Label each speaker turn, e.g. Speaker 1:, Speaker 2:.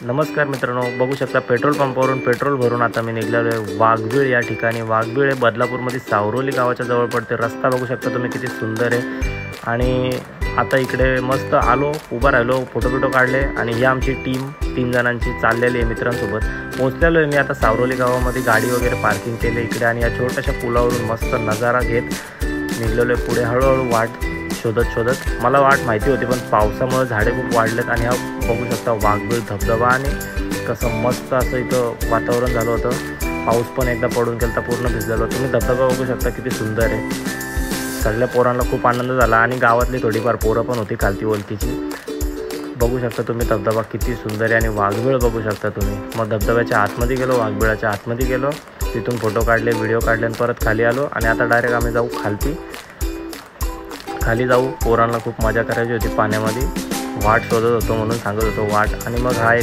Speaker 1: नमस्कार मित्रांनो, बघू शकता पेट्रोल पंपावरून पेट्रोल भरून आता मी निघालेलो आहे वाघबीळ या ठिकाणी। वाघबीळ हे बदलापूरमध्ये सावरोली गावाच्या जवळ पडते। रस्ता बघू शकता तुम्ही किती सुंदर आहे। आणि आता इकडे मस्त आलो, उभा राहिलो, फोटो काढले आणि ही आमची टीम 3 जणांची चाललेली आहे मित्रांसोबत। पोहोचलेलो आहे मी आता सावरोली गावामध्ये, गाडी वगैरे पार्किंग केली इकडे आणि या छोट्याशा पुलावरून मस्त नजारा घेत निघलेलो आहे पुढे। हळूहळू वाट शोधत मला वाट माहिती होती, पण पावसामुळे झाडे खूप वाढलेत आणि हा बघू शकता वाघबीळ धबधबा आणि कसं मस्त असं इथं वातावरण झालं होतं। पाऊस पण एकदा पडून गेला तर पूर्ण भिजलेलो। तुम्ही धबधबा बघू शकता किती सुंदर आहे। सगळ्या पोरांना खूप आनंद झाला आणि गावातली थोडीफार पोरं पण होती खालती ओळखीची। बघू शकता तुम्ही धबधबा किती सुंदर आहे आणि वाघबीळ बघू शकता तुम्ही। मग धबधब्याच्या आतमध्ये गेलो, वाघबीळाच्या आतमध्ये गेलो, तिथून फोटो काढले, व्हिडिओ काढले आणि परत खाली आलो आणि आता डायरेक्ट आम्ही जाऊ खाली जाऊ। पोरांना खूप मजा करायची होती पाण्यामध्ये, वाट शोधत होतो म्हणून सांगत होतो वाट। आणि मग हा एक